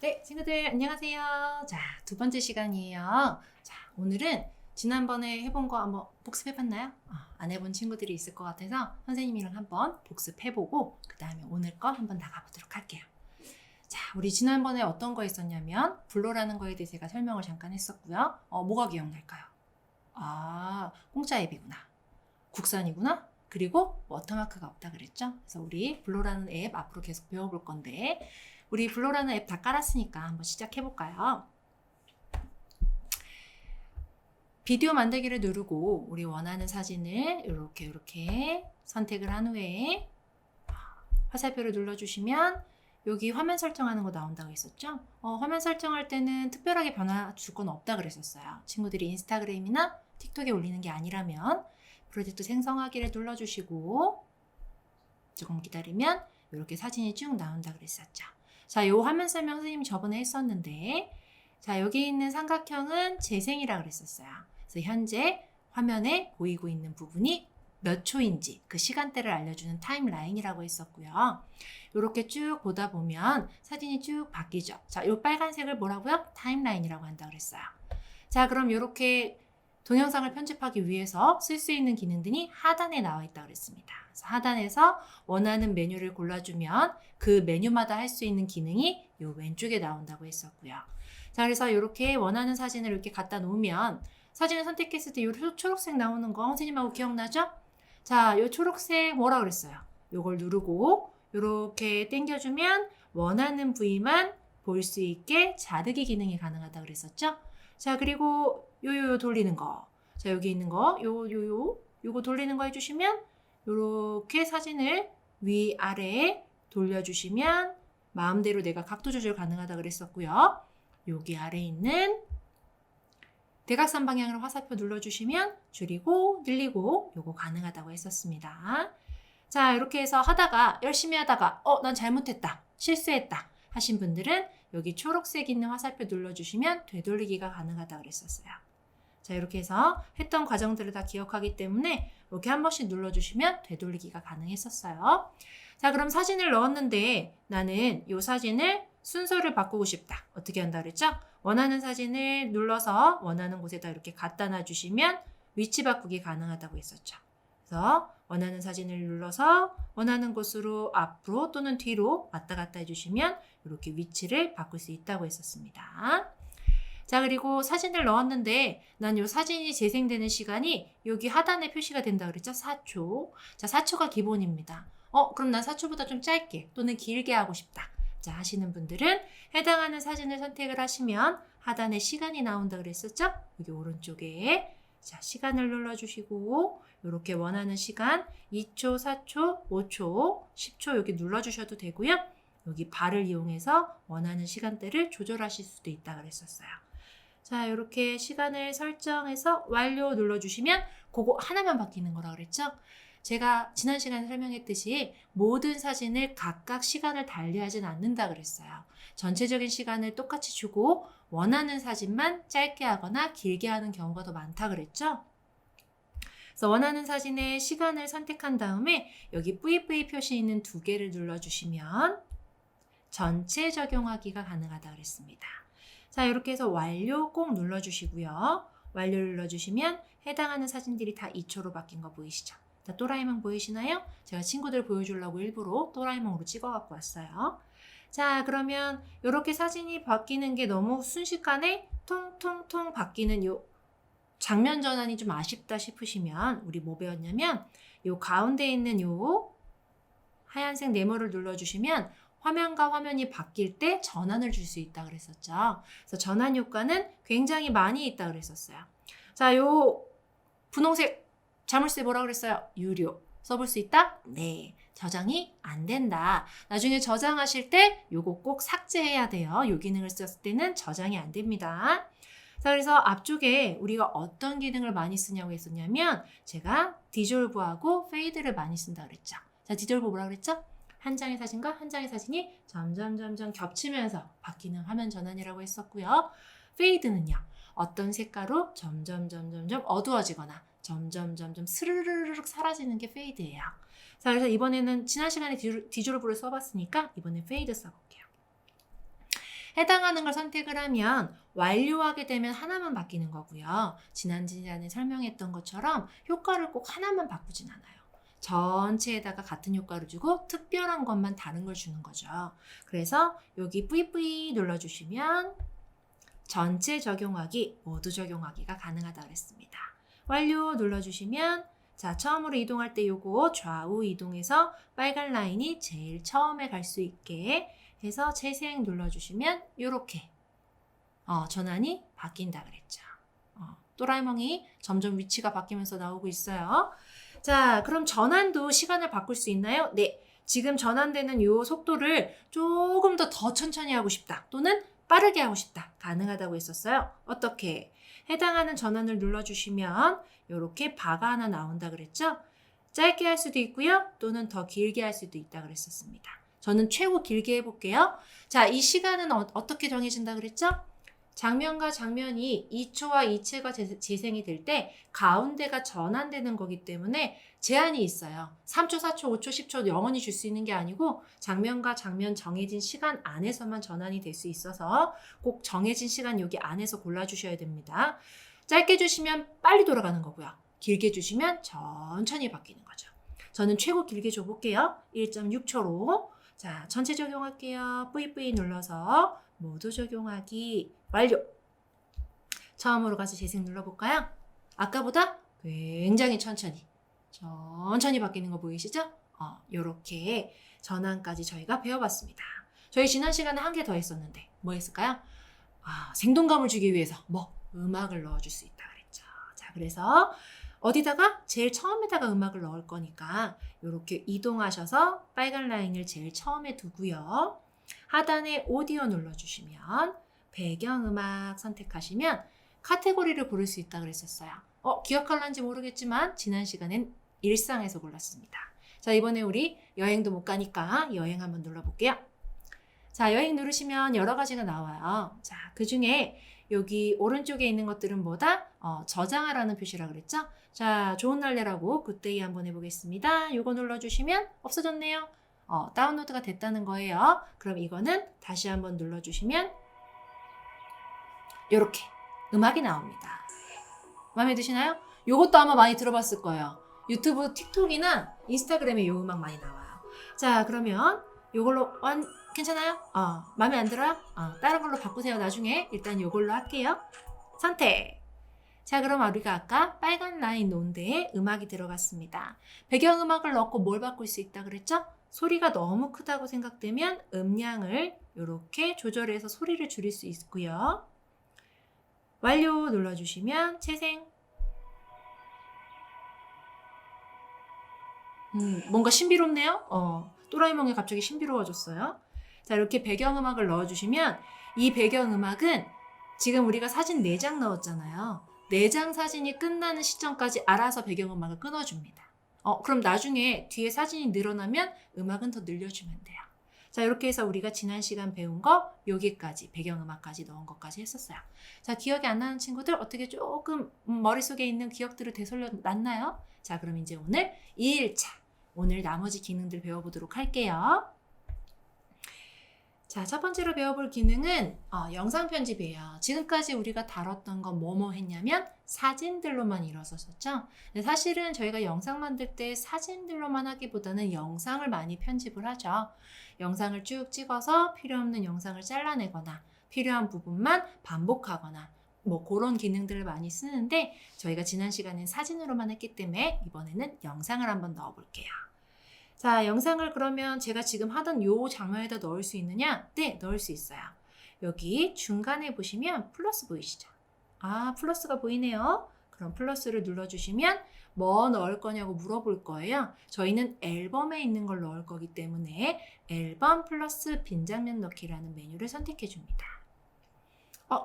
네, 친구들 안녕하세요. 자, 두 번째 시간이에요. 자, 오늘은 지난번에 해본 거 한번 복습해봤나요? 안 해본 친구들이 있을 것 같아서 선생님이랑 한번 복습해보고 그 다음에 오늘 거 한번 나가보도록 할게요. 자, 우리 지난번에 어떤 거 있었냐면 불로라는 거에 대해서 제가 설명을 잠깐 했었고요. 뭐가 기억날까요? 공짜 앱이구나. 국산이구나. 그리고 워터마크가 없다 그랬죠? 그래서 우리 블로라는 앱 앞으로 계속 배워볼 건데 우리 블로라는 앱 다 깔았으니까 한번 시작해볼까요? 비디오 만들기를 누르고 우리 원하는 사진을 이렇게 선택을 한 후에 화살표를 눌러주시면 여기 화면 설정하는 거 나온다고 했었죠? 화면 설정할 때는 특별하게 변화 줄 건 없다 그랬었어요. 친구들이 인스타그램이나 틱톡에 올리는 게 아니라면 프로젝트 생성하기를 눌러주시고 조금 기다리면 이렇게 사진이 쭉 나온다 그랬었죠. 자, 요 화면 설명 선생님이 저번에 했었는데 자, 여기 있는 삼각형은 재생이라 그랬었어요. 그래서 현재 화면에 보이고 있는 부분이 몇 초인지 그 시간대를 알려주는 타임라인이라고 했었고요. 이렇게 쭉 보다 보면 사진이 쭉 바뀌죠. 자, 요 빨간색을 뭐라고요? 타임라인이라고 한다 그랬어요. 자, 그럼 이렇게 동영상을 편집하기 위해서 쓸 수 있는 기능들이 하단에 나와 있다고 그랬습니다. 그래서 하단에서 원하는 메뉴를 골라주면 그 메뉴마다 할 수 있는 기능이 이 왼쪽에 나온다고 했었고요. 자, 그래서 이렇게 원하는 사진을 이렇게 갖다 놓으면 사진을 선택했을 때 이 초록색 나오는 거 선생님하고 기억나죠? 자, 이 초록색 뭐라 그랬어요? 이걸 누르고 이렇게 당겨주면 원하는 부위만 볼 수 있게 자르기 기능이 가능하다고 그랬었죠? 자, 그리고 요 돌리는 거. 자, 여기 있는 거, 요거 돌리는 거 해주시면, 요렇게 사진을 위아래에 돌려주시면, 마음대로 내가 각도 조절 가능하다 그랬었고요. 여기 아래에 있는 대각선 방향으로 화살표 눌러주시면, 줄이고, 늘리고, 요거 가능하다고 했었습니다. 자, 이렇게 해서 열심히 하다가, 난 잘못했다. 실수했다. 하신 분들은 여기 초록색 있는 화살표 눌러주시면 되돌리기가 가능하다고 그랬었어요. 자, 이렇게 해서 했던 과정들을 다 기억하기 때문에 이렇게 한 번씩 눌러주시면 되돌리기가 가능했었어요. 자, 그럼 사진을 넣었는데 나는 이 사진을 순서를 바꾸고 싶다. 어떻게 한다 그랬죠? 원하는 사진을 눌러서 원하는 곳에다 이렇게 갖다 놔주시면 위치 바꾸기 가능하다고 했었죠. 그래서 원하는 사진을 눌러서 원하는 곳으로 앞으로 또는 뒤로 왔다 갔다 해주시면 이렇게 위치를 바꿀 수 있다고 했었습니다. 자, 그리고 사진을 넣었는데 난 이 사진이 재생되는 시간이 여기 하단에 표시가 된다 그랬죠? 4초. 자, 4초가 기본입니다. 그럼 난 4초보다 좀 짧게 또는 길게 하고 싶다. 자, 하시는 분들은 해당하는 사진을 선택을 하시면 하단에 시간이 나온다 그랬었죠? 여기 오른쪽에 자, 시간을 눌러주시고 이렇게 원하는 시간 2초, 4초, 5초, 10초 여기 눌러주셔도 되고요. 여기 발을 이용해서 원하는 시간대를 조절하실 수도 있다 그랬었어요. 자, 이렇게 시간을 설정해서 완료 눌러주시면 그거 하나만 바뀌는 거라 그랬죠? 제가 지난 시간에 설명했듯이 모든 사진을 각각 시간을 달리하진 않는다 그랬어요. 전체적인 시간을 똑같이 주고 원하는 사진만 짧게 하거나 길게 하는 경우가 더 많다 그랬죠? 그래서 원하는 사진의 시간을 선택한 다음에 여기 뿌이 표시 있는 두 개를 눌러주시면 전체 적용하기가 가능하다 그랬습니다. 자, 이렇게 해서 완료 꼭 눌러주시고요. 완료 눌러주시면 해당하는 사진들이 다 2초로 바뀐 거 보이시죠? 자, 또라이몽 보이시나요? 제가 친구들 보여주려고 일부러 또라이몽으로 찍어갖고 왔어요. 자, 그러면 이렇게 사진이 바뀌는 게 너무 순식간에 통통통 바뀌는 요 장면 전환이 좀 아쉽다 싶으시면 우리 뭐 배웠냐면 요 가운데 있는 요 하얀색 네모를 눌러주시면 화면과 화면이 바뀔 때 전환을 줄 수 있다 그랬었죠. 그래서 전환 효과는 굉장히 많이 있다 그랬었어요. 자, 요 분홍색 자물쇠 뭐라 그랬어요? 유료. 써볼 수 있다? 네. 저장이 안 된다. 나중에 저장하실 때 요거 꼭 삭제해야 돼요. 요 기능을 썼을 때는 저장이 안 됩니다. 자, 그래서 앞쪽에 우리가 어떤 기능을 많이 쓰냐고 했었냐면 제가 디졸브하고 페이드를 많이 쓴다 그랬죠. 자, 디졸브 뭐라 그랬죠? 한 장의 사진과 한 장의 사진이 점점 겹치면서 바뀌는 화면 전환이라고 했었고요. 페이드는요. 어떤 색깔로 점점 어두워지거나 점점 스르르륵 사라지는 게 페이드예요. 자, 그래서 이번에는 지난 시간에 디졸브를 써봤으니까 이번엔 페이드 써볼게요. 해당하는 걸 선택을 하면 완료하게 되면 하나만 바뀌는 거고요. 지난 시간에 설명했던 것처럼 효과를 꼭 하나만 바꾸진 않아요. 전체에다가 같은 효과를 주고 특별한 것만 다른 걸 주는 거죠. 그래서 여기 뿌이뿌이 눌러주시면 전체 적용하기, 모두 적용하기가 가능하다고 했습니다. 완료 눌러주시면 자, 처음으로 이동할 때 요거 좌우 이동해서 빨간 라인이 제일 처음에 갈 수 있게 해서 재생 눌러주시면 요렇게 전환이 바뀐다 그랬죠. 또라이몽이 점점 위치가 바뀌면서 나오고 있어요. 자, 그럼 전환도 시간을 바꿀 수 있나요? 네. 지금 전환되는 요 속도를 조금 더 천천히 하고 싶다. 또는 빠르게 하고 싶다. 가능하다고 했었어요. 어떻게? 해당하는 전환을 눌러주시면 이렇게 바가 하나 나온다 그랬죠? 짧게 할 수도 있고요. 또는 더 길게 할 수도 있다 그랬었습니다. 저는 최고 길게 해볼게요. 자, 이 시간은 어떻게 정해진다 그랬죠? 장면과 장면이 2초와 2채가 재생이 될 때 가운데가 전환되는 거기 때문에 제한이 있어요. 3초, 4초, 5초, 10초 영원히 줄 수 있는 게 아니고 장면과 장면 정해진 시간 안에서만 전환이 될 수 있어서 꼭 정해진 시간 여기 안에서 골라주셔야 됩니다. 짧게 주시면 빨리 돌아가는 거고요. 길게 주시면 천천히 바뀌는 거죠. 저는 최고 길게 줘볼게요. 1.6초로. 자, 전체 적용할게요. 뿌이뿌이 눌러서 모두 적용하기 완료. 처음으로 가서 재생 눌러볼까요? 아까보다 굉장히 천천히 바뀌는 거 보이시죠? 요렇게 전환까지 저희가 배워봤습니다. 저희 지난 시간에 한 개 더 했었는데 뭐 했을까요? 생동감을 주기 위해서 음악을 넣어줄 수 있다 그랬죠. 자, 그래서 어디다가? 제일 처음에다가 음악을 넣을 거니까 이렇게 이동하셔서 빨간 라인을 제일 처음에 두고요. 하단에 오디오 눌러주시면 배경음악 선택하시면 카테고리를 고를 수 있다고 그랬었어요. 기억할런지 모르겠지만 지난 시간엔 일상에서 골랐습니다. 자, 이번에 우리 여행도 못 가니까 여행 한번 눌러볼게요. 자, 여행 누르시면 여러 가지가 나와요. 자, 그 중에 여기 오른쪽에 있는 것들은 뭐다? 저장하라는 표시라고 그랬죠? 자, 좋은 날래라고 굿데이 한번 해보겠습니다. 요거 눌러주시면 없어졌네요. 다운로드가 됐다는 거예요. 그럼 이거는 다시 한번 눌러주시면 이렇게 음악이 나옵니다. 마음에 드시나요? 요것도 아마 많이 들어봤을 거예요. 유튜브, 틱톡이나 인스타그램에 요 음악 많이 나와요. 자, 그러면 요걸로 괜찮아요? 마음에 안 들어요? 다른 걸로 바꾸세요. 나중에 일단 요걸로 할게요. 선택. 자, 그럼 우리가 아까 빨간 라인 놓은 데에 음악이 들어갔습니다. 배경음악을 넣고 뭘 바꿀 수 있다 그랬죠? 소리가 너무 크다고 생각되면 음량을 이렇게 조절해서 소리를 줄일 수 있고요. 완료 눌러주시면 재생. 뭔가 신비롭네요. 또라이몽이 갑자기 신비로워졌어요. 자, 이렇게 배경음악을 넣어주시면 이 배경음악은 지금 우리가 사진 4장 넣었잖아요. 4장 사진이 끝나는 시점까지 알아서 배경음악을 끊어줍니다. 그럼 나중에 뒤에 사진이 늘어나면 음악은 더 늘려주면 돼요. 자, 이렇게 해서 우리가 지난 시간 배운 거 여기까지 배경음악까지 넣은 것까지 했었어요. 자, 기억이 안 나는 친구들 어떻게 조금 머릿속에 있는 기억들을 되살려 놨나요? 자, 그럼 이제 오늘 2일차 오늘 나머지 기능들 배워보도록 할게요. 자, 첫 번째로 배워볼 기능은 영상 편집이에요. 지금까지 우리가 다뤘던 건 뭐뭐 했냐면 사진들로만 이루어졌었죠. 근데 사실은 저희가 영상 만들 때 사진들로만 하기보다는 영상을 많이 편집을 하죠. 영상을 쭉 찍어서 필요 없는 영상을 잘라내거나 필요한 부분만 반복하거나 그런 기능들을 많이 쓰는데 저희가 지난 시간엔 사진으로만 했기 때문에 이번에는 영상을 한번 넣어볼게요. 자, 영상을 그러면 제가 지금 하던 요 장면에다 넣을 수 있느냐? 네, 넣을 수 있어요. 여기 중간에 보시면 플러스 보이시죠? 플러스가 보이네요. 그럼 플러스를 눌러주시면 뭐 넣을 거냐고 물어볼 거예요. 저희는 앨범에 있는 걸 넣을 거기 때문에 앨범 플러스 빈 장면 넣기라는 메뉴를 선택해 줍니다.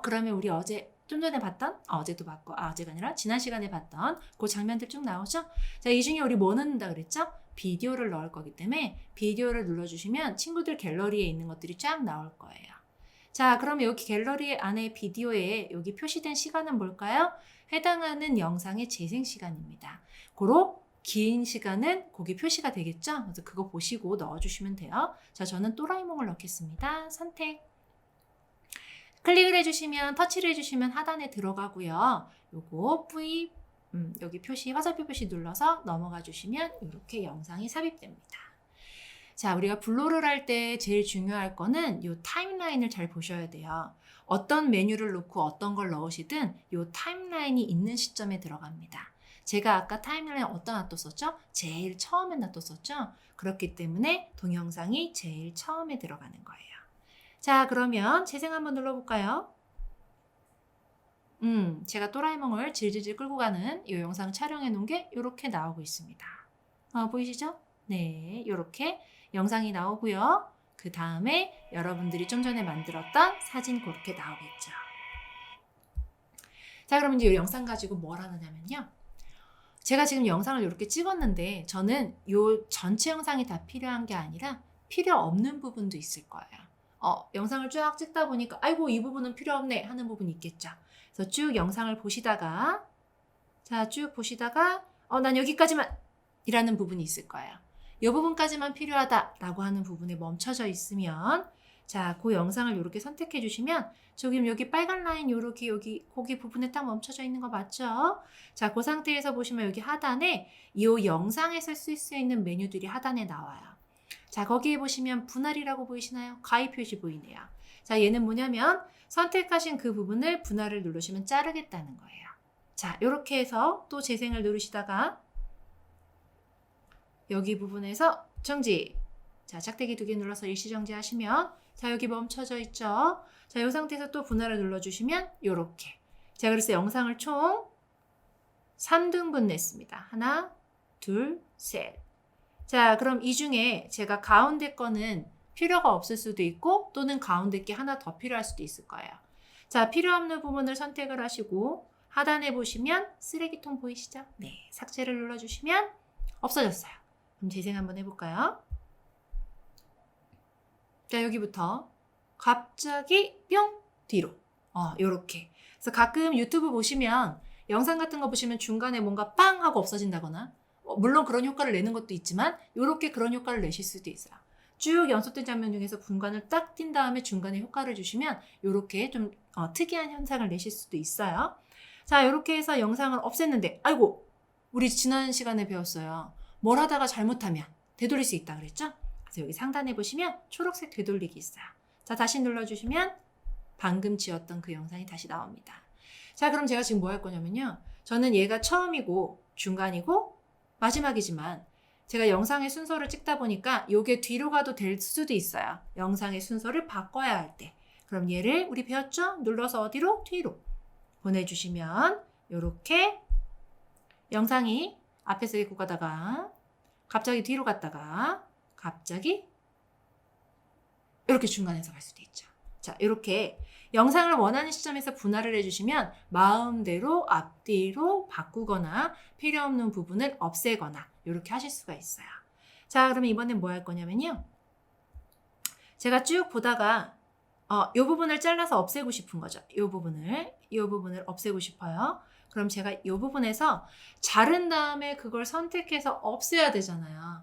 그러면 우리 어제 좀 전에 봤던, 어제도 봤고, 어제가 아니라 지난 시간에 봤던 그 장면들 쭉 나오죠? 자, 이 중에 우리 뭐 넣는다 그랬죠? 비디오를 넣을 거기 때문에 비디오를 눌러주시면 친구들 갤러리에 있는 것들이 쫙 나올 거예요. 자, 그럼 여기 갤러리 안에 비디오에 여기 표시된 시간은 뭘까요? 해당하는 영상의 재생 시간입니다. 고로 긴 시간은 거기 표시가 되겠죠? 그래서 그거 보시고 넣어주시면 돼요. 자, 저는 또라이몽을 넣겠습니다. 선택. 클릭을 해주시면, 터치를 해주시면 하단에 들어가고요. 요거 V, 여기 표시, 화살표 표시 눌러서 넘어가 주시면 이렇게 영상이 삽입됩니다. 자, 우리가 블로를 할 때 제일 중요할 거는 요 타임라인을 잘 보셔야 돼요. 어떤 메뉴를 넣고 어떤 걸 넣으시든 요 타임라인이 있는 시점에 들어갑니다. 제가 아까 타임라인 어디다 놔뒀었죠? 제일 처음에 놔뒀었죠? 그렇기 때문에 동영상이 제일 처음에 들어가는 거예요. 자, 그러면 재생 한번 눌러볼까요? 제가 또라이몽을 질질질 끌고 가는 이 영상 촬영해 놓은 게 이렇게 나오고 있습니다. 보이시죠? 네, 이렇게 영상이 나오고요. 그 다음에 여러분들이 좀 전에 만들었던 사진 그렇게 나오겠죠. 자, 그럼 이제 이 영상 가지고 뭘 하느냐면요. 제가 지금 영상을 이렇게 찍었는데 저는 이 전체 영상이 다 필요한 게 아니라 필요 없는 부분도 있을 거예요. 영상을 쫙 찍다 보니까 아이고 이 부분은 필요 없네 하는 부분이 있겠죠. 그래서 쭉 영상을 보시다가 쭉 보시다가 난 여기까지만 이라는 부분이 있을 거예요. 이 부분까지만 필요하다라고 하는 부분에 멈춰져 있으면 자, 그 영상을 이렇게 선택해 주시면 지금 여기 빨간 라인 요렇게 여기 거기 부분에 딱 멈춰져 있는 거 맞죠? 자, 그 상태에서 보시면 여기 하단에 이 영상에서 쓸 수 있는 메뉴들이 하단에 나와요. 자, 거기에 보시면 분할이라고 보이시나요? 가위 표시 보이네요. 자, 얘는 뭐냐면 선택하신 그 부분을 분할을 누르시면 자르겠다는 거예요. 자, 이렇게 해서 또 재생을 누르시다가 여기 부분에서 정지. 자, 짝대기 2개 눌러서 일시정지 하시면 자, 여기 멈춰져 있죠? 자, 이 상태에서 또 분할을 눌러주시면 요렇게. 자, 그래서 영상을 총 3등분 냈습니다. 하나, 둘, 셋. 자, 그럼 이 중에 제가 가운데 거는 필요가 없을 수도 있고 또는 가운데 게 하나 더 필요할 수도 있을 거예요. 자, 필요 없는 부분을 선택을 하시고 하단에 보시면 쓰레기통 보이시죠? 네, 삭제를 눌러주시면 없어졌어요. 그럼 재생 한번 해볼까요? 자, 여기부터 갑자기 뿅 뒤로 요렇게. 그래서 가끔 유튜브 보시면 영상 같은 거 보시면 중간에 뭔가 빵 하고 없어진다거나 물론 그런 효과를 내는 것도 있지만 요렇게 그런 효과를 내실 수도 있어요. 쭉 연속된 장면 중에서 분간을 딱 띈 다음에 중간에 효과를 주시면 요렇게 좀 특이한 현상을 내실 수도 있어요. 자, 요렇게 해서 영상을 없앴는데 아이고 우리 지난 시간에 배웠어요. 뭘 하다가 잘못하면 되돌릴 수 있다 그랬죠? 그래서 여기 상단에 보시면 초록색 되돌리기 있어요. 자, 다시 눌러주시면 방금 지었던 그 영상이 다시 나옵니다. 자, 그럼 제가 지금 뭐 할 거냐면요. 저는 얘가 처음이고 중간이고 마지막이지만 제가 영상의 순서를 찍다 보니까 요게 뒤로 가도 될 수도 있어요. 영상의 순서를 바꿔야 할 때. 그럼 얘를 우리 배웠죠? 눌러서 어디로? 뒤로 보내주시면 요렇게 영상이 앞에서 읽고 가다가 갑자기 뒤로 갔다가 갑자기 이렇게 중간에서 갈 수도 있죠. 자, 이렇게 영상을 원하는 시점에서 분할을 해주시면 마음대로 앞뒤로 바꾸거나 필요 없는 부분을 없애거나 이렇게 하실 수가 있어요. 자, 그러면 이번엔 뭐 할 거냐면요. 제가 쭉 보다가 이 부분을 잘라서 없애고 싶은 거죠. 이 부분을 없애고 싶어요. 그럼 제가 이 부분에서 자른 다음에 그걸 선택해서 없애야 되잖아요.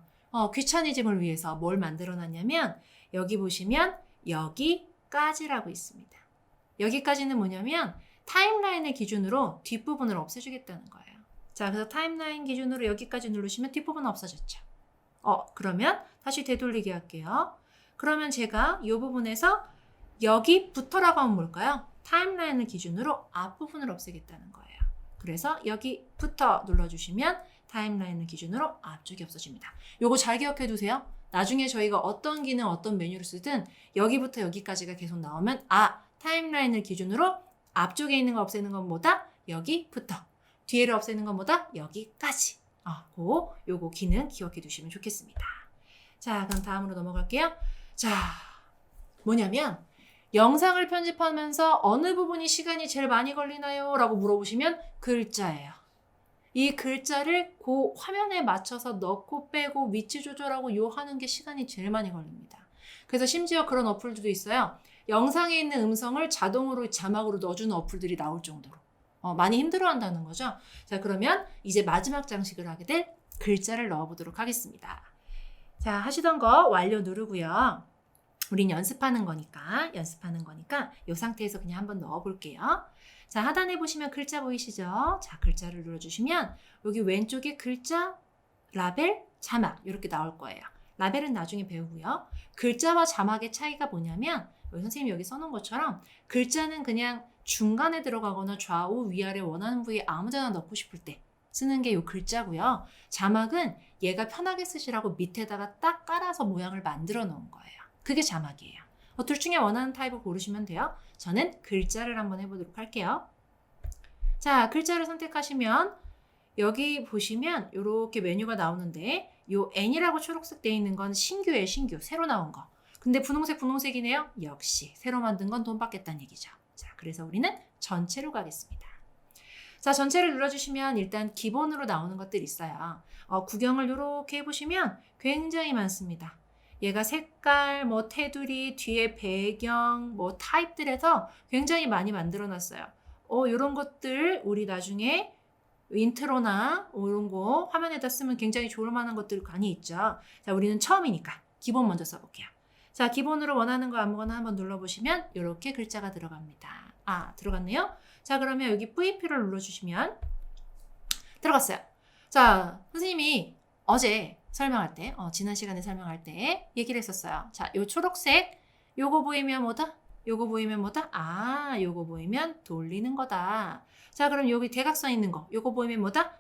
귀차니즘을 위해서 뭘 만들어 놨냐면 여기 보시면 여기까지라고 있습니다. 여기까지는 뭐냐면 타임라인을 기준으로 뒷부분을 없애주겠다는 거예요. 자, 그래서 타임라인 기준으로 여기까지 누르시면 뒷부분은 없어졌죠. 그러면 다시 되돌리기 할게요. 그러면 제가 이 부분에서 여기부터라고 하면 뭘까요? 타임라인을 기준으로 앞부분을 없애겠다는 거예요. 그래서 여기부터 눌러주시면 타임라인을 기준으로 앞쪽이 없어집니다. 요거 잘 기억해 두세요. 나중에 저희가 어떤 기능, 어떤 메뉴를 쓰든 여기부터 여기까지가 계속 나오면 타임라인을 기준으로 앞쪽에 있는 거 없애는 건 뭐다? 여기부터. 뒤에를 없애는 건 뭐다? 여기까지. 요거 기능 기억해 두시면 좋겠습니다. 자, 그럼 다음으로 넘어갈게요. 자, 뭐냐면 영상을 편집하면서 어느 부분이 시간이 제일 많이 걸리나요? 라고 물어보시면 글자예요. 이 글자를 그 화면에 맞춰서 넣고 빼고 위치 조절하고 요 하는 게 시간이 제일 많이 걸립니다. 그래서 심지어 그런 어플들도 있어요. 영상에 있는 음성을 자동으로 자막으로 넣어주는 어플들이 나올 정도로 많이 힘들어한다는 거죠. 자, 그러면 이제 마지막 장식을 하게 될 글자를 넣어보도록 하겠습니다. 자, 하시던 거 완료 누르고요. 우린 연습하는 거니까 이 상태에서 그냥 한번 넣어볼게요. 자, 하단에 보시면 글자 보이시죠? 자, 글자를 눌러주시면 여기 왼쪽에 글자, 라벨, 자막 이렇게 나올 거예요. 라벨은 나중에 배우고요. 글자와 자막의 차이가 뭐냐면 선생님이 여기 써놓은 것처럼 글자는 그냥 중간에 들어가거나 좌우 위아래 원하는 부위에 아무데나 넣고 싶을 때 쓰는 게 이 글자고요. 자막은 얘가 편하게 쓰시라고 밑에다가 딱 깔아서 모양을 만들어 놓은 거예요. 그게 자막이에요. 둘 중에 원하는 타입을 고르시면 돼요. 저는 글자를 한번 해보도록 할게요. 자, 글자를 선택하시면 여기 보시면 이렇게 메뉴가 나오는데 요 N이라고 초록색 되어 있는 건 신규예요. 신규. 새로 나온 거. 근데 분홍색이네요. 역시 새로 만든 건 돈 받겠다는 얘기죠. 자, 그래서 우리는 전체로 가겠습니다. 자, 전체를 눌러주시면 일단 기본으로 나오는 것들이 있어요. 구경을 이렇게 해보시면 굉장히 많습니다. 얘가 색깔, 뭐 테두리, 뒤에 배경, 뭐 타입들에서 굉장히 많이 만들어놨어요. 이런 것들 우리 나중에 인트로나 이런 거 화면에다 쓰면 굉장히 좋을 만한 것들 많이 있죠. 자, 우리는 처음이니까 기본 먼저 써볼게요. 자, 기본으로 원하는 거 아무거나 한번 눌러보시면 이렇게 글자가 들어갑니다. 들어갔네요. 자, 그러면 여기 VP를 눌러주시면 들어갔어요. 자, 선생님이 어제 설명할 때, 지난 시간에 설명할 때 얘기를 했었어요. 자, 요 초록색, 요거 보이면 뭐다? 요거 보이면 뭐다? 요거 보이면 돌리는 거다. 자, 그럼 여기 대각선 있는 거, 요거 보이면 뭐다?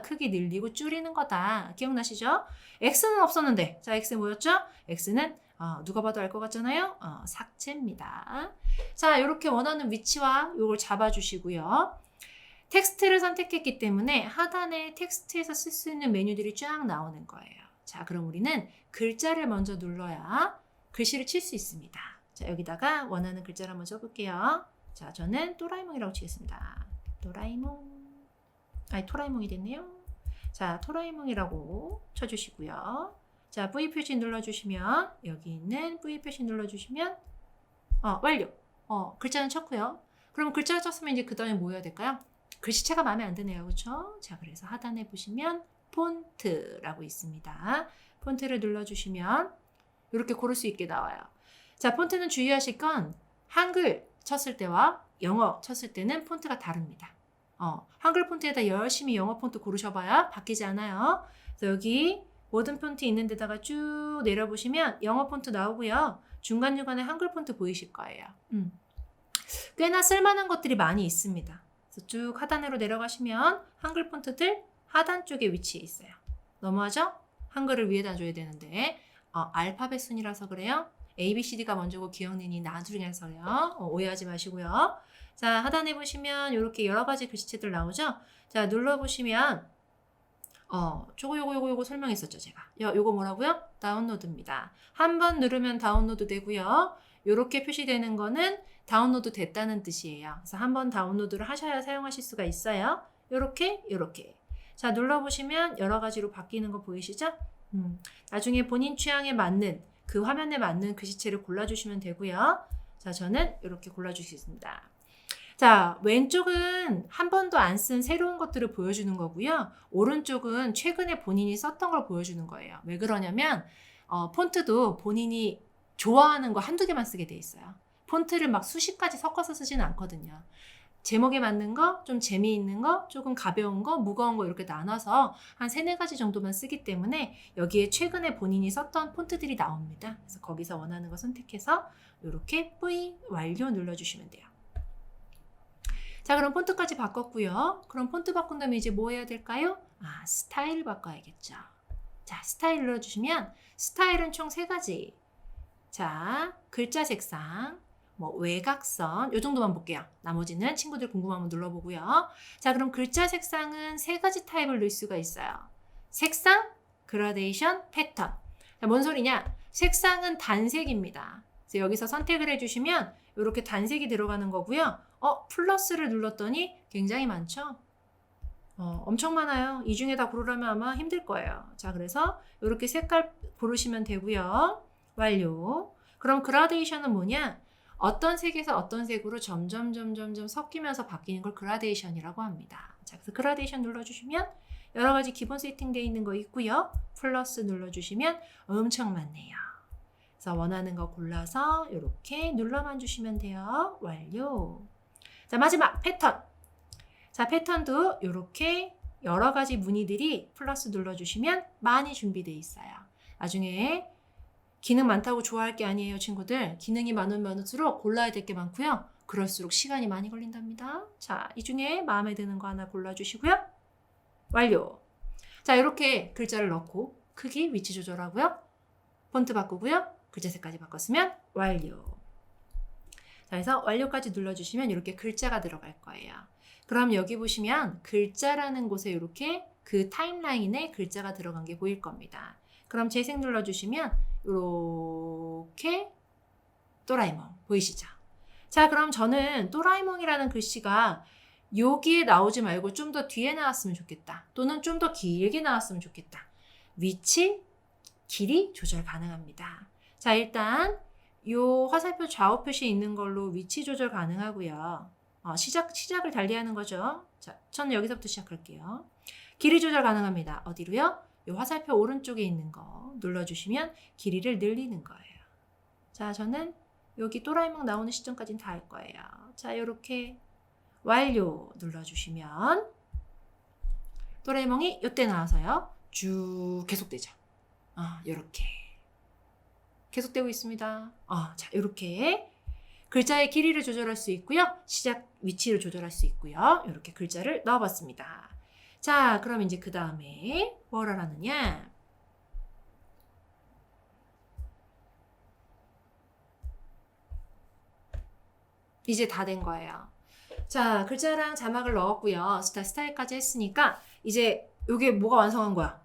크기 늘리고 줄이는 거다. 기억나시죠? X는 없었는데, 자, X 뭐였죠? X는 누가 봐도 알 것 같잖아요? 삭제입니다. 자, 이렇게 원하는 위치와 요걸 잡아주시고요. 텍스트를 선택했기 때문에 하단에 텍스트에서 쓸 수 있는 메뉴들이 쫙 나오는 거예요. 자, 그럼 우리는 글자를 먼저 눌러야 글씨를 칠 수 있습니다. 자, 여기다가 원하는 글자를 한번 써볼게요. 자, 저는 또라이몽이라고 치겠습니다. 토라이몽이 됐네요. 자, 토라이몽이라고 쳐주시고요. 자, V 표시 눌러주시면 여기 있는 V 표시 눌러주시면 완료. 글자는 쳤고요. 그럼 글자를 쳤으면 이제 그 다음에 뭐 해야 될까요? 글씨체가 마음에 안 드네요. 그렇죠? 자, 그래서 하단에 보시면 폰트라고 있습니다. 폰트를 눌러주시면 이렇게 고를 수 있게 나와요. 자, 폰트는 주의하실 건 한글 쳤을 때와 영어 쳤을 때는 폰트가 다릅니다. 한글 폰트에다 열심히 영어 폰트 고르셔봐야 바뀌지 않아요. 그래서 여기 모든 폰트 있는 데다가 쭉 내려보시면 영어 폰트 나오고요. 중간중간에 한글 폰트 보이실 거예요. 꽤나 쓸만한 것들이 많이 있습니다. 그래서 쭉 하단으로 내려가시면 한글 폰트들 하단 쪽에 위치해 있어요. 너무하죠? 한글을 위에다 줘야 되는데 알파벳 순이라서 그래요. A, B, C, D가 먼저고 기억니니 나중에 해서요. 오해하지 마시고요. 자, 하단에 보시면 이렇게 여러 가지 글씨체들 나오죠? 자, 눌러보시면 요거 설명했었죠, 제가. 요거 뭐라고요? 다운로드입니다. 한 번 누르면 다운로드 되고요. 요렇게 표시되는 거는 다운로드 됐다는 뜻이에요. 그래서 한 번 다운로드를 하셔야 사용하실 수가 있어요. 요렇게. 자, 눌러보시면 여러 가지로 바뀌는 거 보이시죠? 나중에 본인 취향에 맞는 그 화면에 맞는 글씨체를 골라주시면 되고요. 자, 저는 이렇게 골라주겠습니다. 자, 왼쪽은 한 번도 안 쓴 새로운 것들을 보여주는 거고요. 오른쪽은 최근에 본인이 썼던 걸 보여주는 거예요. 왜 그러냐면 폰트도 본인이 좋아하는 거 한두 개만 쓰게 돼 있어요. 폰트를 막 수십 가지 섞어서 쓰지는 않거든요. 제목에 맞는 거, 좀 재미있는 거, 조금 가벼운 거, 무거운 거 이렇게 나눠서 한 3-4가지 정도만 쓰기 때문에 여기에 최근에 본인이 썼던 폰트들이 나옵니다. 그래서 거기서 원하는 거 선택해서 이렇게 V 완료 눌러주시면 돼요. 자, 그럼 폰트까지 바꿨고요. 그럼 폰트 바꾼 다음에 이제 뭐 해야 될까요? 스타일 바꿔야겠죠. 자, 스타일 눌러주시면 스타일은 총 3가지. 자, 글자 색상, 외곽선 요 정도만 볼게요. 나머지는 친구들 궁금하면 눌러보고요. 자, 그럼 글자 색상은 3가지 타입을 넣을 수가 있어요. 색상, 그라데이션, 패턴. 자, 뭔 소리냐? 색상은 단색입니다. 그래서 여기서 선택을 해주시면 이렇게 단색이 들어가는 거고요. 플러스를 눌렀더니 굉장히 많죠? 엄청 많아요. 이 중에 다 고르려면 아마 힘들 거예요. 자, 그래서 이렇게 색깔 고르시면 되고요. 완료. 그럼 그라데이션은 뭐냐? 어떤 색에서 어떤 색으로 점점 섞이면서 바뀌는 걸 그라데이션이라고 합니다. 자, 그래서 그라데이션 눌러주시면 여러 가지 기본 세팅되어 있는 거 있고요. 플러스 눌러주시면 엄청 많네요. 그래서 원하는 거 골라서 이렇게 눌러만 주시면 돼요. 완료. 자, 마지막 패턴. 자, 패턴도 이렇게 여러 가지 무늬들이 플러스 눌러주시면 많이 준비되어 있어요. 나중에 기능 많다고 좋아할 게 아니에요, 친구들. 기능이 많으면 많을수록 골라야 될 게 많고요. 그럴수록 시간이 많이 걸린답니다. 자, 이 중에 마음에 드는 거 하나 골라주시고요. 완료. 자, 이렇게 글자를 넣고 크기, 위치 조절하고요. 폰트 바꾸고요. 글자 색까지 바꿨으면 완료. 자, 그래서 완료까지 눌러주시면 이렇게 글자가 들어갈 거예요. 그럼 여기 보시면 글자라는 곳에 이렇게 그 타임라인에 글자가 들어간 게 보일 겁니다. 그럼 재생 눌러주시면 이렇게 도라에몽 보이시죠? 자, 그럼 저는 도라에몽이라는 글씨가 여기에 나오지 말고 좀 더 뒤에 나왔으면 좋겠다. 또는 좀 더 길게 나왔으면 좋겠다. 위치, 길이 조절 가능합니다. 자, 일단 이 화살표 좌우 표시 있는 걸로 위치 조절 가능하고요. 시작을 달리하는 거죠. 자, 저는 여기서부터 시작할게요. 길이 조절 가능합니다. 어디로요? 이 화살표 오른쪽에 있는 거 눌러주시면 길이를 늘리는 거예요. 자, 저는 여기 도라에몽 나오는 시점까지는 다 할 거예요. 자, 이렇게 완료 눌러주시면 도라에몽이 이때 나와서요. 쭉 계속되죠. 이렇게 계속되고 있습니다. 자, 이렇게 글자의 길이를 조절할 수 있고요. 시작 위치를 조절할 수 있고요. 이렇게 글자를 넣어봤습니다. 자, 그럼 이제 그 다음에 뭘 하라느냐? 이제 다 된 거예요. 자, 글자랑 자막을 넣었고요. 스타일까지 했으니까 이제 이게 뭐가 완성한 거야?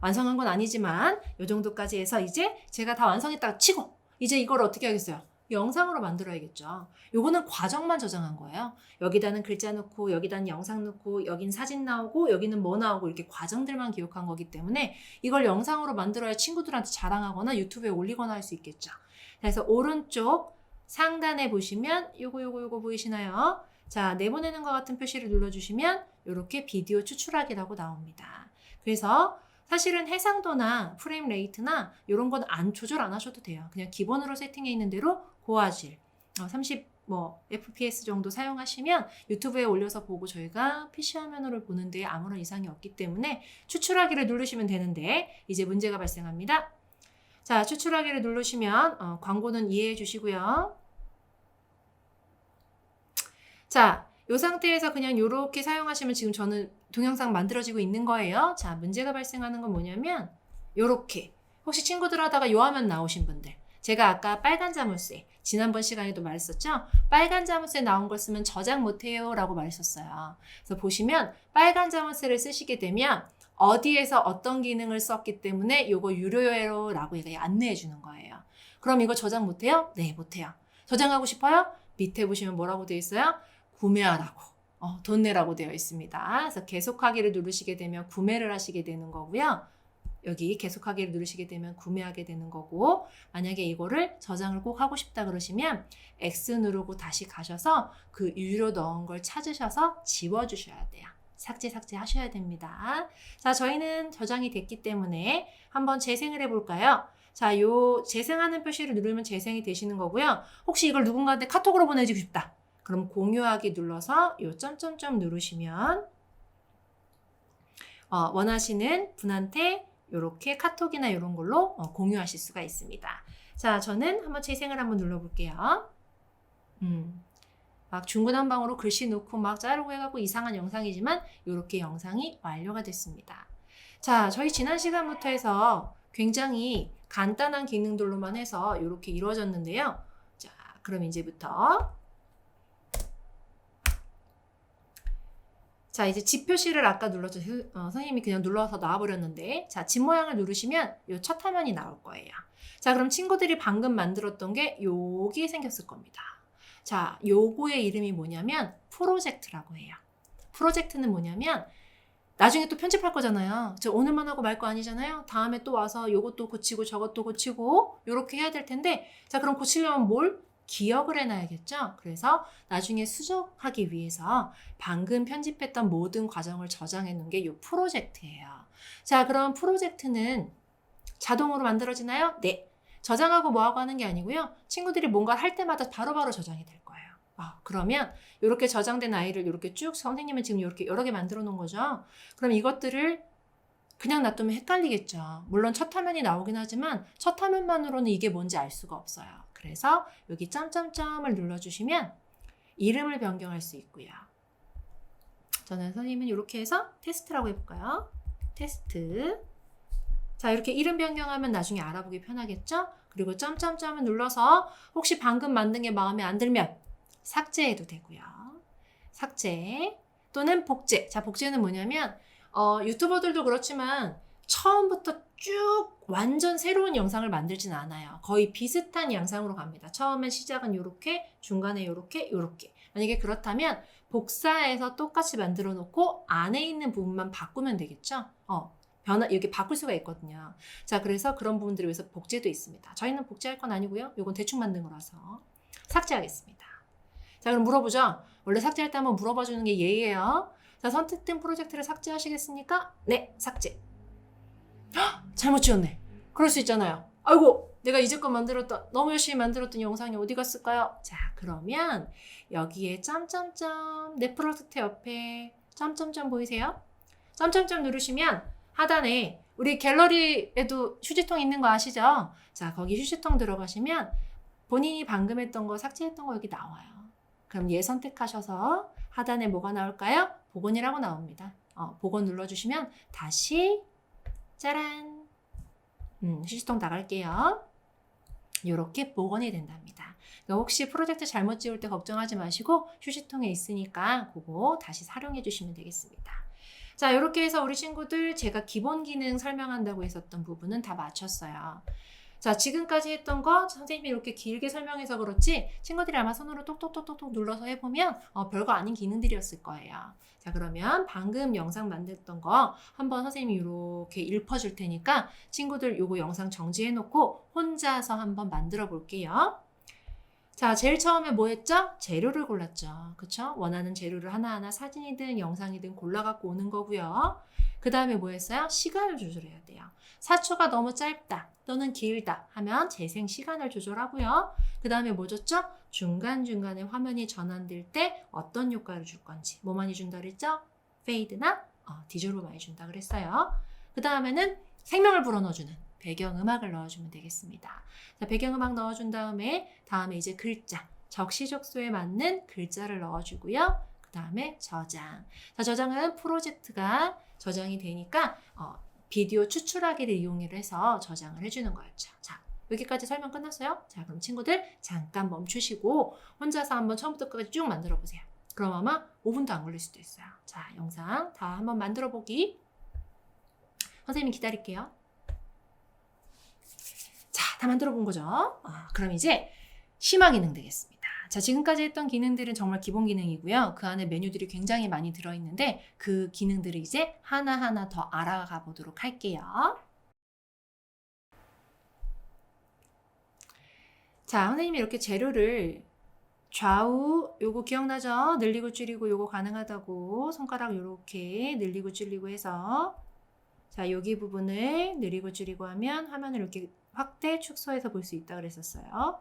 완성한 건 아니지만 이 정도까지 해서 이제 제가 다 완성했다고 치고 이제 이걸 어떻게 하겠어요? 영상으로 만들어야겠죠. 요거는 과정만 저장한 거예요. 여기다는 글자 넣고 여기다는 영상 넣고 여긴 사진 나오고 여기는 뭐 나오고 이렇게 과정들만 기록한 거기 때문에 이걸 영상으로 만들어야 친구들한테 자랑하거나 유튜브에 올리거나 할 수 있겠죠. 그래서 오른쪽 상단에 보시면 요거 보이시나요? 자, 내보내는 것 같은 표시를 눌러주시면 이렇게 비디오 추출하기라고 나옵니다. 그래서 사실은 해상도나 프레임 레이트나 이런 건 조절 안 하셔도 돼요. 그냥 기본으로 세팅해 있는 대로 고화질 30 FPS 정도 사용하시면 유튜브에 올려서 보고 저희가 PC 화면으로 보는데 아무런 이상이 없기 때문에 추출하기를 누르시면 되는데 이제 문제가 발생합니다. 자, 추출하기를 누르시면 광고는 이해해 주시고요. 자, 이 상태에서 그냥 이렇게 사용하시면 지금 저는 동영상 만들어지고 있는 거예요. 자, 문제가 발생하는 건 뭐냐면 이렇게 혹시 친구들 하다가 요 화면 나오신 분들 제가 아까 빨간 자물쇠 지난번 시간에도 말했었죠. 빨간 자물쇠 나온 걸 쓰면 저장 못해요 라고 말했었어요. 그래서 보시면 빨간 자물쇠를 쓰시게 되면 어디에서 어떤 기능을 썼기 때문에 요거 유료예요 라고 안내해 주는 거예요. 그럼 이거 저장 못해요? 네, 못해요. 저장하고 싶어요? 밑에 보시면 뭐라고 되어 있어요? 구매하라고 돈 내라고 되어 있습니다. 그래서 계속하기를 누르시게 되면 구매를 하시게 되는 거고요. 여기 계속하기를 누르시게 되면 구매하게 되는 거고 만약에 이거를 저장을 꼭 하고 싶다 그러시면 X 누르고 다시 가셔서 그 유료 넣은 걸 찾으셔서 지워주셔야 돼요. 삭제 하셔야 됩니다. 자, 저희는 저장이 됐기 때문에 한번 재생을 해볼까요? 자, 요 재생하는 표시를 누르면 재생이 되시는 거고요. 혹시 이걸 누군가한테 카톡으로 보내주고 싶다. 그럼 공유하기 눌러서 요 점점점 누르시면 원하시는 분한테 이렇게 카톡이나 이런 걸로 공유하실 수가 있습니다. 자, 저는 한번 재생을 한번 눌러볼게요. 막 중구난방으로 글씨 넣고 막 자르고 해갖고 이상한 영상이지만 이렇게 영상이 완료가 됐습니다. 자, 저희 지난 시간부터 해서 굉장히 간단한 기능들로만 해서 이렇게 이루어졌는데요. 자, 그럼 이제부터 자, 이제 집 표시를 아까 눌러서 선생님이 그냥 눌러서 나와버렸는데 자, 집 모양을 누르시면 이 첫 화면이 나올 거예요. 자, 그럼 친구들이 방금 만들었던 게 여기 생겼을 겁니다. 자, 요거의 이름이 뭐냐면 프로젝트라고 해요. 프로젝트는 뭐냐면 나중에 또 편집할 거잖아요. 저 오늘만 하고 말 거 아니잖아요. 다음에 또 와서 요것도 고치고 저것도 고치고 요렇게 해야 될 텐데 자, 그럼 고치려면 뭘? 기억을 해놔야겠죠. 그래서 나중에 수정하기 위해서 방금 편집했던 모든 과정을 저장해 놓은 게 이 프로젝트예요. 자, 그럼 프로젝트는 자동으로 만들어지나요? 네. 저장하고 뭐하고 하는 게 아니고요. 친구들이 뭔가를 할 때마다 바로바로 저장이 될 거예요. 그러면 이렇게 저장된 아이를 이렇게 쭉 선생님은 지금 이렇게 여러 개 만들어 놓은 거죠. 그럼 이것들을 그냥 놔두면 헷갈리겠죠. 물론 첫 화면이 나오긴 하지만 첫 화면만으로는 이게 뭔지 알 수가 없어요. 그래서 여기 점점점을 눌러주시면 이름을 변경할 수 있고요. 저는 선생님은 이렇게 해서 테스트라고 해볼까요? 테스트. 자, 이렇게 이름 변경하면 나중에 알아보기 편하겠죠? 그리고 점점점을 눌러서 혹시 방금 만든 게 마음에 안 들면 삭제해도 되고요. 삭제 또는 복제. 자, 복제는 뭐냐면 유튜버들도 그렇지만 처음부터 쭉 완전 새로운 영상을 만들진 않아요. 거의 비슷한 양상으로 갑니다. 처음엔 시작은 이렇게, 중간에 이렇게, 이렇게. 만약에 그렇다면 복사해서 똑같이 만들어 놓고 안에 있는 부분만 바꾸면 되겠죠? 이렇게 바꿀 수가 있거든요. 자, 그래서 그런 부분들을 위해서 복제도 있습니다. 저희는 복제할 건 아니고요. 이건 대충 만든 거라서 삭제하겠습니다. 자, 그럼 물어보죠. 원래 삭제할 때 한번 물어봐 주는 게 예의예요. 자, 선택된 프로젝트를 삭제하시겠습니까? 네, 삭제. 헉, 잘못 지웠네. 그럴 수 있잖아요. 아이고, 내가 이제껏 너무 열심히 만들었던 영상이 어디 갔을까요? 자, 그러면 여기에 점점점, 내 프로젝트 옆에 점점점 보이세요? 점점점 누르시면 하단에 우리 갤러리에도 휴지통 있는 거 아시죠? 자, 거기 휴지통 들어가시면 본인이 방금 했던 거, 삭제했던 거 여기 나와요. 그럼 얘 선택하셔서 하단에 뭐가 나올까요? 복원이라고 나옵니다. 복원 눌러주시면 다시 짜란! 휴지통 나갈게요. 이렇게 복원이 된답니다. 그러니까 혹시 프로젝트 잘못 지울 때 걱정하지 마시고 휴지통에 있으니까 그거 다시 활용해 주시면 되겠습니다. 자, 이렇게 해서 우리 친구들 제가 기본 기능 설명한다고 했었던 부분은 다 마쳤어요. 자, 지금까지 했던 거 선생님이 이렇게 길게 설명해서 그렇지 친구들이 아마 손으로 똑똑똑똑 눌러서 해보면 별거 아닌 기능들이었을 거예요. 자, 그러면 방금 영상 만들었던 거 한번 선생님이 이렇게 읊어줄 테니까 친구들 요거 영상 정지해 놓고 혼자서 한번 만들어 볼게요. 자, 제일 처음에 뭐 했죠? 재료를 골랐죠. 그쵸? 원하는 재료를 하나하나 사진이든 영상이든 골라갖고 오는 거고요. 그 다음에 뭐 했어요? 시간을 조절해야 돼요. 4초가 너무 짧다 또는 길다 하면 재생 시간을 조절하고요. 그 다음에 뭐 줬죠? 중간중간에 화면이 전환될 때 어떤 효과를 줄 건지 뭐 많이 준다 그랬죠? 페이드나 디조로 많이 준다 그랬어요. 그 다음에는 생명을 불어넣어주는 배경음악을 넣어주면 되겠습니다. 자, 배경음악 넣어준 다음에 이제 글자, 적시적소에 맞는 글자를 넣어주고요. 그 다음에 저장. 자, 저장은 프로젝트가 저장이 되니까 비디오 추출하기를 이용해서 저장을 해주는 거였죠. 자, 여기까지 설명 끝났어요? 자, 그럼 친구들 잠깐 멈추시고 혼자서 한번 처음부터 끝까지 쭉 만들어 보세요. 그럼 아마 5분도 안 걸릴 수도 있어요. 자, 영상 다 한번 만들어 보기. 선생님이 기다릴게요. 자, 다 만들어 본 거죠? 그럼 이제 심화 기능 되겠습니다. 자, 지금까지 했던 기능들은 정말 기본 기능이고요. 그 안에 메뉴들이 굉장히 많이 들어있는데 그 기능들을 이제 하나하나 더 알아가 보도록 할게요. 자, 선생님이 이렇게 재료를 좌우 요거 기억나죠? 늘리고 줄이고 요거 가능하다고 손가락 요렇게 늘리고 줄이고 해서 자, 여기 부분을 늘리고 줄이고 하면 화면을 이렇게 확대 축소해서 볼 수 있다 그랬었어요.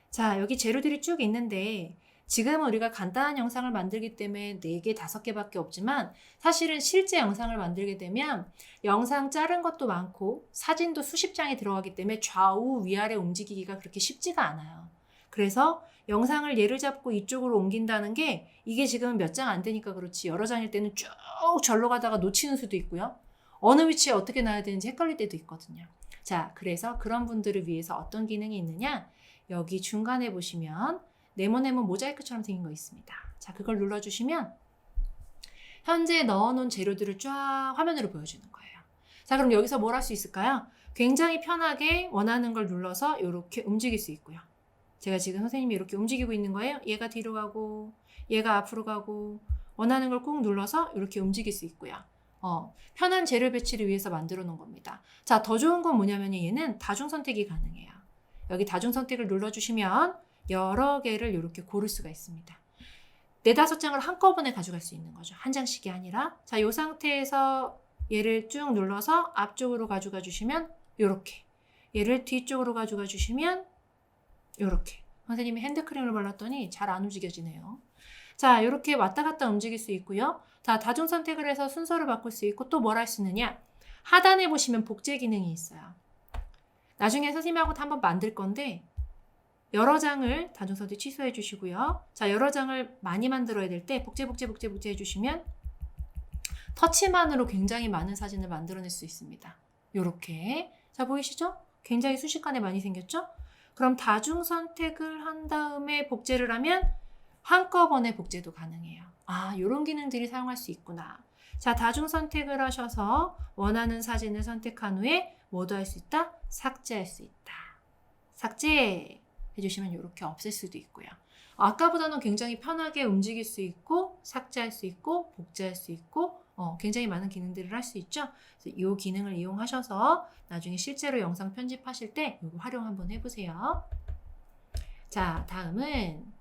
자, 여기 재료들이 쭉 있는데 지금은 우리가 간단한 영상을 만들기 때문에 4개, 5개밖에 없지만 사실은 실제 영상을 만들게 되면 영상 자른 것도 많고 사진도 수십 장이 들어가기 때문에 좌우 위아래 움직이기가 그렇게 쉽지가 않아요. 그래서 영상을 예를 잡고 이쪽으로 옮긴다는 게 이게 지금 몇 장 안 되니까 그렇지 여러 장일 때는 쭉 절로 가다가 놓치는 수도 있고요. 어느 위치에 어떻게 놔야 되는지 헷갈릴 때도 있거든요. 자, 그래서 그런 분들을 위해서 어떤 기능이 있느냐? 여기 중간에 보시면 네모네모 모자이크처럼 생긴 거 있습니다. 자, 그걸 눌러주시면 현재 넣어놓은 재료들을 쫙 화면으로 보여주는 거예요. 자, 그럼 여기서 뭘 할 수 있을까요? 굉장히 편하게 원하는 걸 눌러서 이렇게 움직일 수 있고요. 제가 지금 선생님이 이렇게 움직이고 있는 거예요. 얘가 뒤로 가고 얘가 앞으로 가고 원하는 걸 꾹 눌러서 이렇게 움직일 수 있고요. 편한 재료 배치를 위해서 만들어 놓은 겁니다. 자, 더 좋은 건 뭐냐면 얘는 다중 선택이 가능해요. 여기 다중 선택을 눌러주시면 여러 개를 이렇게 고를 수가 있습니다. 4-5장을 한꺼번에 가져갈 수 있는 거죠. 한 장씩이 아니라. 자, 이 상태에서 얘를 쭉 눌러서 앞쪽으로 가져가 주시면 이렇게 얘를 뒤쪽으로 가져가 주시면 이렇게 선생님이 핸드크림을 발랐더니 잘 안 움직여지네요. 자, 이렇게 왔다 갔다 움직일 수 있고요. 자, 다중 선택을 해서 순서를 바꿀 수 있고 또 뭘 할 수 있느냐? 하단에 보시면 복제 기능이 있어요. 나중에 선생님하고 한번 만들 건데 여러 장을 다중 선택 취소해 주시고요. 자, 여러 장을 많이 만들어야 될 때 복제 해 주시면 터치만으로 굉장히 많은 사진을 만들어낼 수 있습니다. 요렇게. 자, 보이시죠? 굉장히 순식간에 많이 생겼죠? 그럼 다중 선택을 한 다음에 복제를 하면 한꺼번에 복제도 가능해요. 아, 요런 기능들이 사용할 수 있구나. 자, 다중 선택을 하셔서 원하는 사진을 선택한 후에 뭐도 할 수 있다? 삭제할 수 있다. 삭제 해주시면 이렇게 없앨 수도 있고요. 아까보다는 굉장히 편하게 움직일 수 있고 삭제할 수 있고 복제할 수 있고 굉장히 많은 기능들을 할 수 있죠. 그래서 이 기능을 이용하셔서 나중에 실제로 영상 편집하실 때 이거 활용 한번 해보세요. 자, 다음은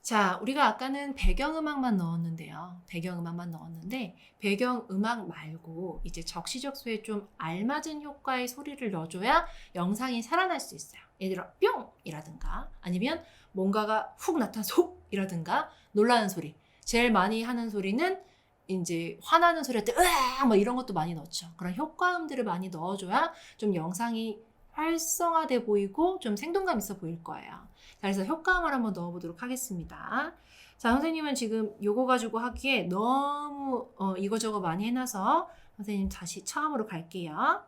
자, 우리가 아까는 배경음악만 넣었는데요. 배경음악만 넣었는데 배경음악 말고 이제 적시적소에 좀 알맞은 효과의 소리를 넣어줘야 영상이 살아날 수 있어요. 예를 들어 뿅! 이라든가 아니면 뭔가가 훅 나타나서 훅! 이라든가 놀라는 소리. 제일 많이 하는 소리는 이제 화나는 소리 할 때 으아! 뭐 이런 것도 많이 넣죠. 그런 효과음들을 많이 넣어줘야 좀 영상이 활성화돼 보이고 좀 생동감 있어 보일 거예요. 자, 그래서 효과음을 한번 넣어보도록 하겠습니다. 자, 선생님은 지금 요거 가지고 하기에 너무 이거저거 많이 해놔서 선생님 다시 처음으로 갈게요.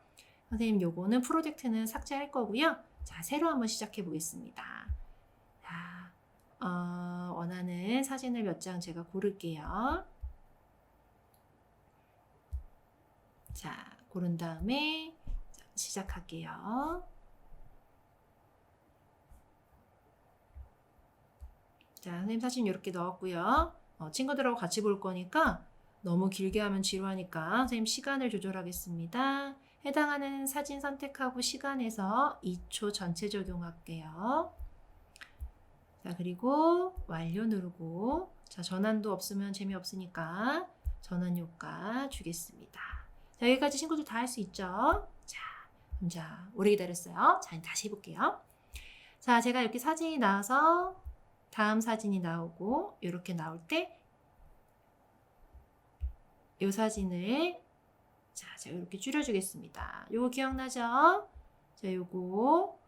선생님 요거는 프로젝트는 삭제할 거고요. 자, 새로 한번 시작해 보겠습니다. 자, 원하는 사진을 몇 장 제가 고를게요. 자, 고른 다음에 시작할게요. 자, 선생님 사진 이렇게 넣었고요. 친구들하고 같이 볼 거니까 너무 길게 하면 지루하니까 선생님 시간을 조절하겠습니다. 해당하는 사진 선택하고 시간에서 2초 전체 적용할게요. 자, 그리고 완료 누르고 자, 전환도 없으면 재미없으니까 전환 효과 주겠습니다. 자, 여기까지 친구들 다 할 수 있죠? 자, 오래 기다렸어요. 자, 다시 해볼게요. 자, 제가 이렇게 사진이 나와서 다음 사진이 나오고 이렇게 나올 때 이 사진을 자, 제가 이렇게 줄여주겠습니다. 요거 기억나죠? 자, 요거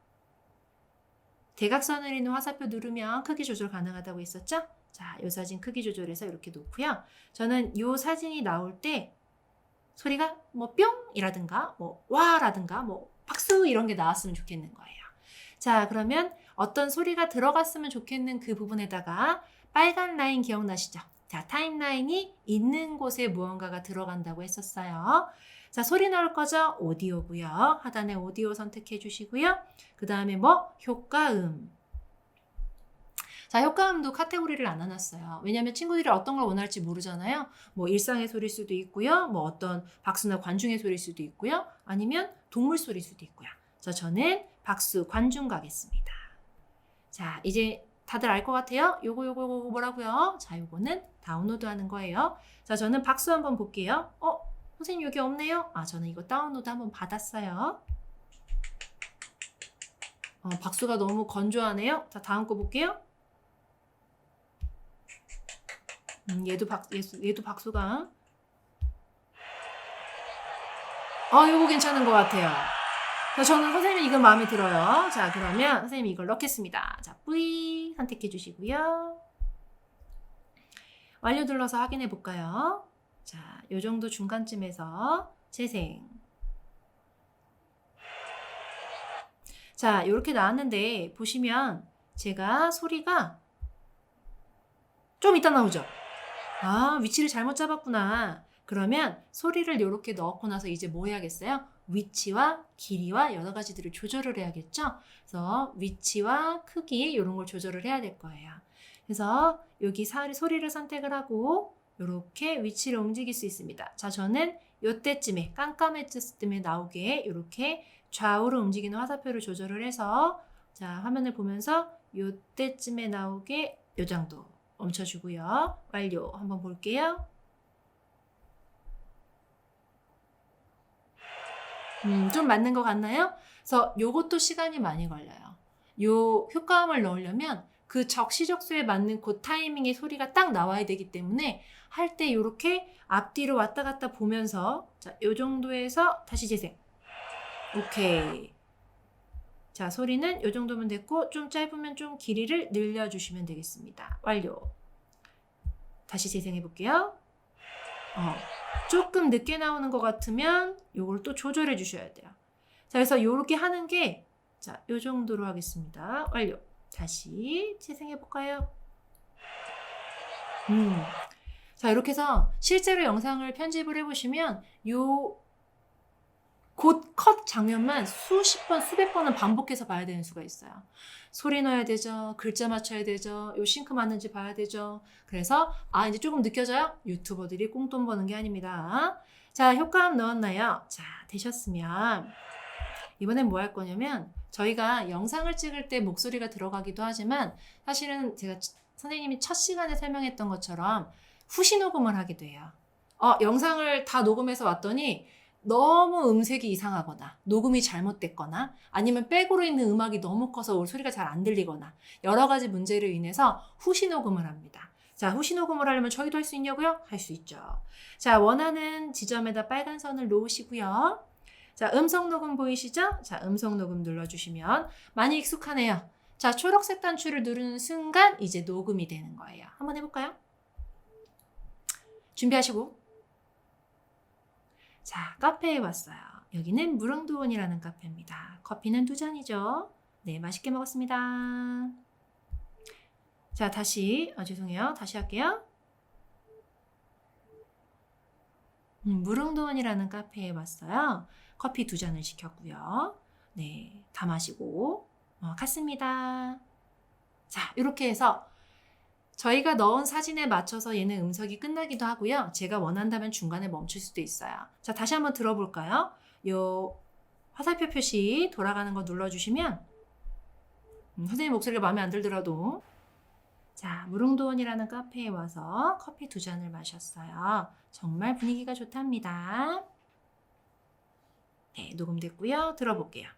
대각선을 있는 화살표 누르면 크기 조절 가능하다고 했었죠? 자, 요 사진 크기 조절해서 이렇게 놓고요. 저는 요 사진이 나올 때 소리가 뭐 뿅이라든가 뭐 와라든가 뭐 박수 이런 게 나왔으면 좋겠는 거예요. 자, 그러면 어떤 소리가 들어갔으면 좋겠는 그 부분에다가 빨간 라인 기억나시죠? 자, 타임라인이 있는 곳에 무언가가 들어간다고 했었어요. 자, 소리 나올 거죠? 오디오고요. 하단에 오디오 선택해 주시고요. 그 다음에 뭐? 효과음. 자, 효과음도 카테고리를 안 해놨어요. 왜냐하면 친구들이 어떤 걸 원할지 모르잖아요. 뭐 일상의 소리일 수도 있고요. 뭐 어떤 박수나 관중의 소리일 수도 있고요. 아니면 동물 소리일 수도 있고요. 자, 저는 박수, 관중 가겠습니다. 자, 이제 다들 알 것 같아요? 요거 뭐라고요? 자, 요거는 다운로드 하는 거예요. 자, 저는 박수 한번 볼게요. 선생님 여기 없네요? 아, 저는 이거 다운로드 한번 받았어요. 박수가 너무 건조하네요. 자, 다음 거 볼게요. 얘도 박수가. 요거 괜찮은 것 같아요. 자, 저는 선생님 이거 마음에 들어요. 자, 그러면 선생님이 이걸 넣겠습니다. 자, V 선택해 주시고요. 완료 눌러서 확인해 볼까요? 자, 요 정도 중간쯤에서 재생. 자, 이렇게 나왔는데 보시면 제가 소리가 좀 이따 나오죠? 아, 위치를 잘못 잡았구나. 그러면 소리를 이렇게 넣고 나서 이제 뭐 해야겠어요? 위치와 길이와 여러 가지들을 조절을 해야겠죠? 그래서 위치와 크기 이런 걸 조절을 해야 될 거예요. 그래서 여기 소리를 선택을 하고 이렇게 위치를 움직일 수 있습니다. 자, 저는 이때쯤에 깜깜해졌을 때 나오게 이렇게 좌우로 움직이는 화살표를 조절을 해서 자, 화면을 보면서 이때쯤에 나오게 요 정도 멈춰주고요. 완료 한번 볼게요. 좀 맞는 것 같나요? 그래서 요것도 시간이 많이 걸려요. 요 효과음을 넣으려면 그 적시적소에 맞는 그 타이밍의 소리가 딱 나와야 되기 때문에 할 때 요렇게 앞뒤로 왔다 갔다 보면서 자, 요 정도에서 다시 재생. 오케이. 자, 소리는 요 정도면 됐고 좀 짧으면 좀 길이를 늘려주시면 되겠습니다. 완료. 다시 재생해 볼게요. 조금 늦게 나오는 것 같으면 요걸 또 조절해 주셔야 돼요. 자, 그래서 요렇게 하는 게 자, 요 정도로 하겠습니다. 완료. 다시 재생해 볼까요? 자, 이렇게 해서 실제로 영상을 편집을 해보시면 요 곧 컷 장면만 수십 번, 수백 번은 반복해서 봐야 되는 수가 있어요. 소리 넣어야 되죠. 글자 맞춰야 되죠. 요 싱크 맞는지 봐야 되죠. 그래서 이제 조금 느껴져요? 유튜버들이 꽁돈 버는 게 아닙니다. 자, 효과음 넣었나요? 자, 되셨으면 이번엔 뭐 할 거냐면 저희가 영상을 찍을 때 목소리가 들어가기도 하지만 사실은 제가 선생님이 첫 시간에 설명했던 것처럼 후시 녹음을 하게 돼요. 영상을 다 녹음해서 왔더니 너무 음색이 이상하거나 녹음이 잘못됐거나 아니면 백으로 있는 음악이 너무 커서 소리가 잘 안 들리거나 여러 가지 문제로 인해서 후시 녹음을 합니다. 자, 후시 녹음을 하려면 저희도 할 수 있냐고요? 할 수 있죠. 자, 원하는 지점에다 빨간 선을 놓으시고요. 자, 음성 녹음 보이시죠? 자, 음성 녹음 눌러주시면 많이 익숙하네요. 자, 초록색 단추를 누르는 순간 이제 녹음이 되는 거예요. 한번 해볼까요? 준비하시고. 자, 카페에 왔어요. 여기는 무릉도원이라는 카페입니다. 커피는 2잔이죠. 네, 맛있게 먹었습니다. 자, 다시 죄송해요. 다시 할게요. 무릉도원이라는 카페에 왔어요. 커피 2잔을 시켰고요. 네, 다 마시고 갔습니다. 자, 이렇게 해서 저희가 넣은 사진에 맞춰서 얘는 음성이 끝나기도 하고요. 제가 원한다면 중간에 멈출 수도 있어요. 자, 다시 한번 들어볼까요? 요 화살표 표시 돌아가는 거 눌러주시면 선생님 목소리가 마음에 안 들더라도 자, 무릉도원이라는 카페에 와서 커피 2잔을 마셨어요. 정말 분위기가 좋답니다. 네, 녹음됐고요. 들어볼게요.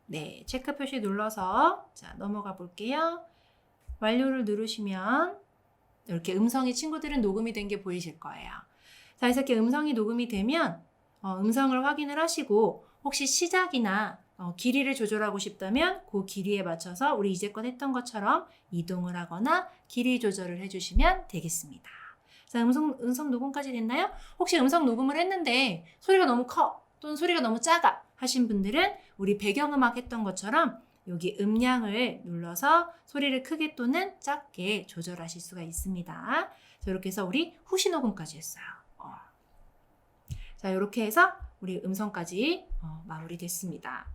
네, 체크 표시 눌러서 자, 넘어가 볼게요. 완료를 누르시면 이렇게 음성이 친구들은 녹음이 된 게 보이실 거예요. 자, 그래서 이렇게 음성이 녹음이 되면 음성을 확인을 하시고 혹시 시작이나 길이를 조절하고 싶다면 그 길이에 맞춰서 우리 이제껏 했던 것처럼 이동을 하거나 길이 조절을 해주시면 되겠습니다. 자, 음성 녹음까지 됐나요? 혹시 음성 녹음을 했는데 소리가 너무 커 또는 소리가 너무 작아 하신 분들은 우리 배경음악 했던 것처럼 여기 음량을 눌러서 소리를 크게 또는 작게 조절하실 수가 있습니다. 자, 이렇게 해서 우리 후시 녹음까지 했어요. 자, 이렇게 해서 우리 음성까지 마무리됐습니다.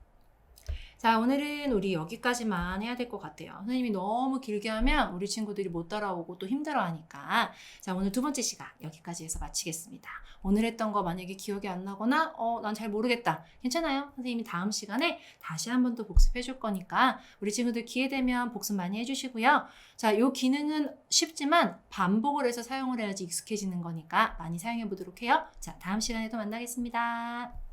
자, 오늘은 우리 여기까지만 해야 될 것 같아요. 선생님이 너무 길게 하면 우리 친구들이 못 따라오고 또 힘들어하니까. 자, 오늘 2번째 시간 여기까지 해서 마치겠습니다. 오늘 했던 거 만약에 기억이 안 나거나 난 잘 모르겠다. 괜찮아요. 선생님이 다음 시간에 다시 한 번 더 복습해 줄 거니까 우리 친구들 기회 되면 복습 많이 해주시고요. 자, 요 기능은 쉽지만 반복을 해서 사용을 해야지 익숙해지는 거니까 많이 사용해 보도록 해요. 자, 다음 시간에 또 만나겠습니다.